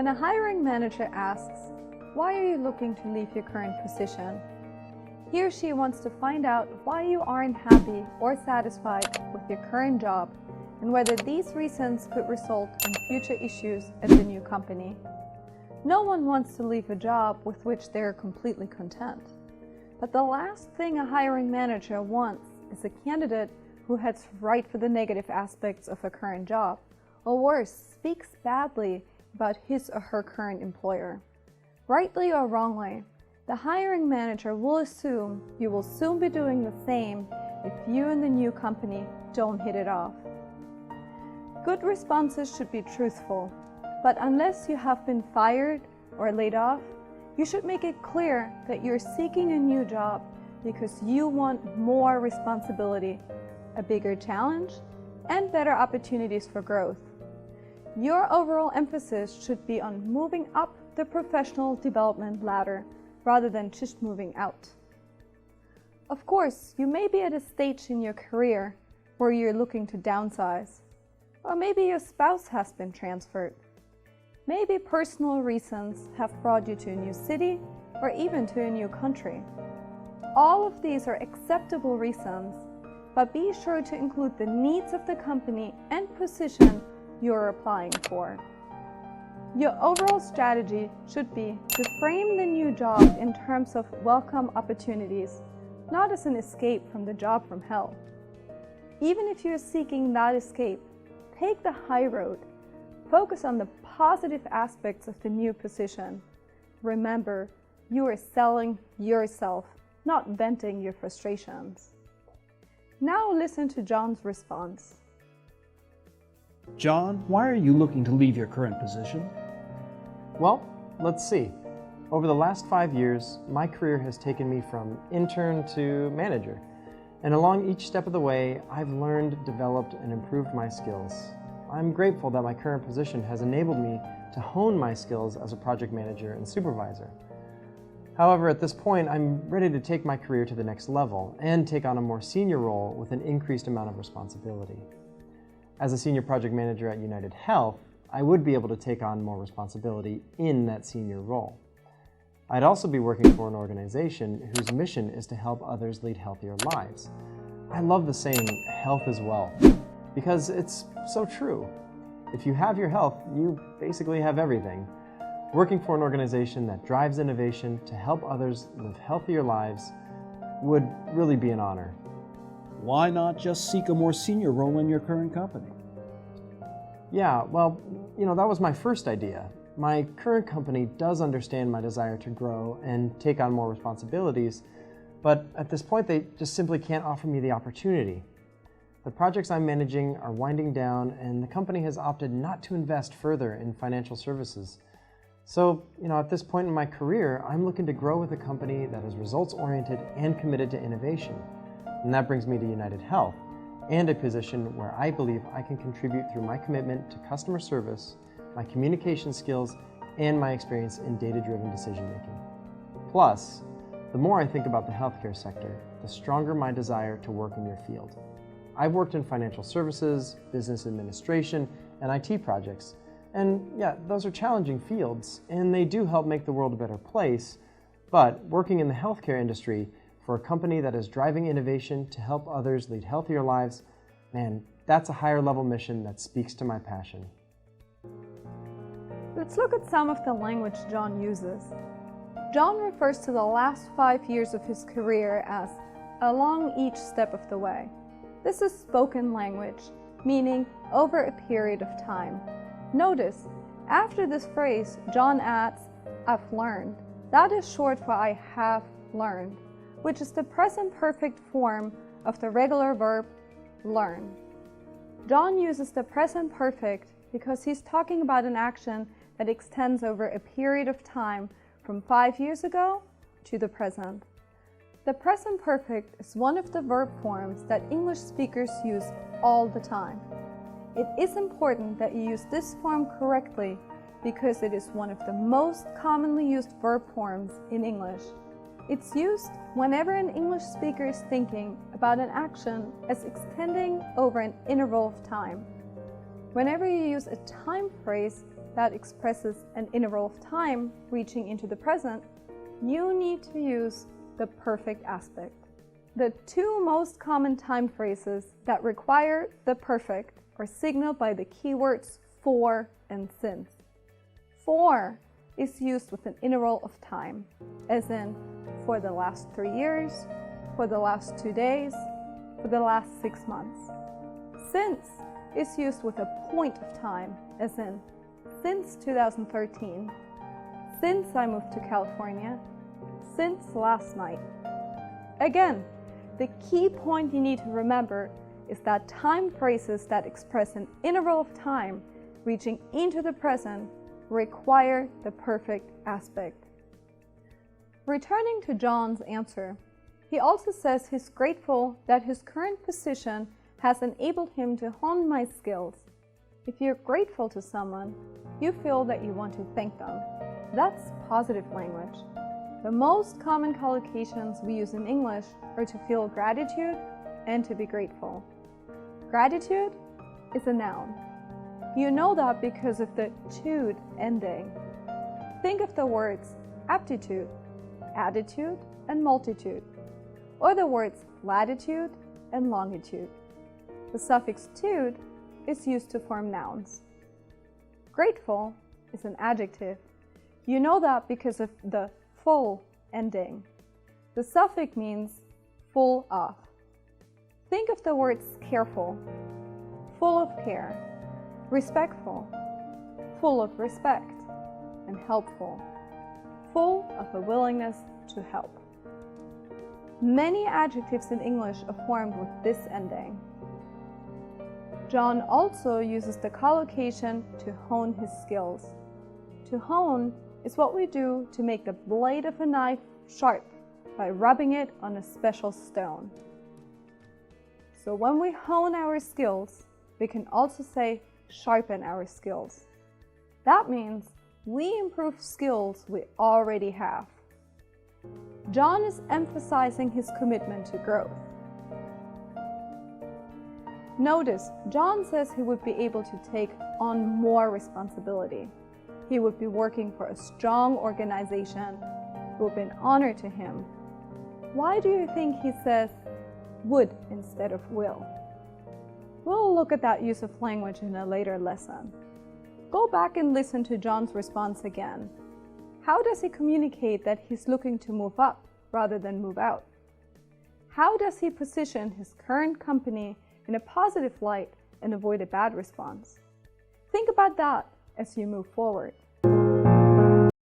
When a hiring manager asks, "Why are you looking to leave your current position?" he or she wants to find out why you aren't happy or satisfied with your current job and whether these reasons could result in future issues at the new company. No one wants to leave a job with which they are completely content. But the last thing a hiring manager wants is a candidate who heads right for the negative aspects of a current job, or worse, speaks badly about his or her current employer. Rightly or wrongly, the hiring manager will assume you will soon be doing the same if you and the new company don't hit it off. Good responses should be truthful, but unless you have been fired or laid off, you should make it clear that you're seeking a new job because you want more responsibility, a bigger challenge, and better opportunities for growth. Your overall emphasis should be on moving up the professional development ladder rather than just moving out. Of course, you may be at a stage in your career where you're looking to downsize, or maybe your spouse has been transferred. Maybe personal reasons have brought you to a new city or even to a new country. All of these are acceptable reasons, but be sure to include the needs of the company and position you're applying for. Your overall strategy should be to frame the new job in terms of welcome opportunities, not as an escape from the job from hell. Even if you're seeking that escape, take the high road. Focus on the positive aspects of the new position. Remember, you are selling yourself, not venting your frustrations. Now listen to John's response. John, why are you looking to leave your current position? Well, let's see. Over the last 5 years, my career has taken me from intern to manager. And along each step of the way, I've learned, developed, and improved my skills. I'm grateful that my current position has enabled me to hone my skills as a project manager and supervisor. However, at this point, I'm ready to take my career to the next level and take on a more senior role with an increased amount of responsibility. As a senior project manager at United Health, I would be able to take on more responsibility in that senior role. I'd also be working for an organization whose mission is to help others lead healthier lives. I love the saying, "Health is wealth," because it's so true. If you have your health, you basically have everything. Working for an organization that drives innovation to help others live healthier lives would really be an honor. Why not just seek a more senior role in your current company? Yeah, well, that was my first idea. My current company does understand my desire to grow and take on more responsibilities, but at this point they just simply can't offer me the opportunity. The projects I'm managing are winding down, and the company has opted not to invest further in financial services. So, at this point in my career, I'm looking to grow with a company that is results-oriented and committed to innovation. And that brings me to United Health, and a position where I believe I can contribute through my commitment to customer service, my communication skills, and my experience in data-driven decision-making. Plus, the more I think about the healthcare sector, the stronger my desire to work in your field. I've worked in financial services, business administration, and IT projects. And yeah, those are challenging fields, and they do help make the world a better place. But working in the healthcare industry for a company that is driving innovation to help others lead healthier lives, man, that's a higher level mission that speaks to my passion. Let's look at some of the language John uses. John refers to the last 5 years of his career as along each step of the way. This is spoken language, meaning over a period of time. Notice, after this phrase, John adds, "I've learned." That is short for "I have learned," which is the present perfect form of the regular verb learn. John uses the present perfect because he's talking about an action that extends over a period of time from 5 years ago to the present. The present perfect is one of the verb forms that English speakers use all the time. It is important that you use this form correctly because it is one of the most commonly used verb forms in English. It's used whenever an English speaker is thinking about an action as extending over an interval of time. Whenever you use a time phrase, that expresses an interval of time reaching into the present, you need to use the perfect aspect. The two most common time phrases that require the perfect are signaled by the keywords for and since. For is used with an interval of time, as in for the last 3 years, for the last 2 days, for the last 6 months. Since is used with a point of time, as in since 2013, since I moved to California, since last night. Again, the key point you need to remember is that time phrases that express an interval of time reaching into the present require the perfect aspect. Returning to John's answer, he also says he's grateful that his current position has enabled him to hone my skills. If you're grateful to someone, you feel that you want to thank them. That's positive language. The most common collocations we use in English are to feel gratitude and to be grateful. Gratitude is a noun. You know that because of the tude ending. Think of the words aptitude, attitude, and multitude, or the words latitude and longitude. The suffix tude is used to form nouns. Grateful is an adjective. You know that because of the full ending. The suffix means full of. Think of the words careful, full of care, respectful, full of respect, and helpful, full of a willingness to help. Many adjectives in English are formed with this ending. John also uses the collocation to hone his skills. To hone is what we do to make the blade of a knife sharp by rubbing it on a special stone. So when we hone our skills, we can also say sharpen our skills. That means we improve skills we already have. John is emphasizing his commitment to growth. Notice, John says he would be able to take on more responsibility. He would be working for a strong organization. It would be an honor to him. Why do you think he says would instead of will? We'll look at that use of language in a later lesson. Go back and listen to John's response again. How does he communicate that he's looking to move up rather than move out? How does he position his current company in a positive light and avoid a bad response? Think about that as you move forward.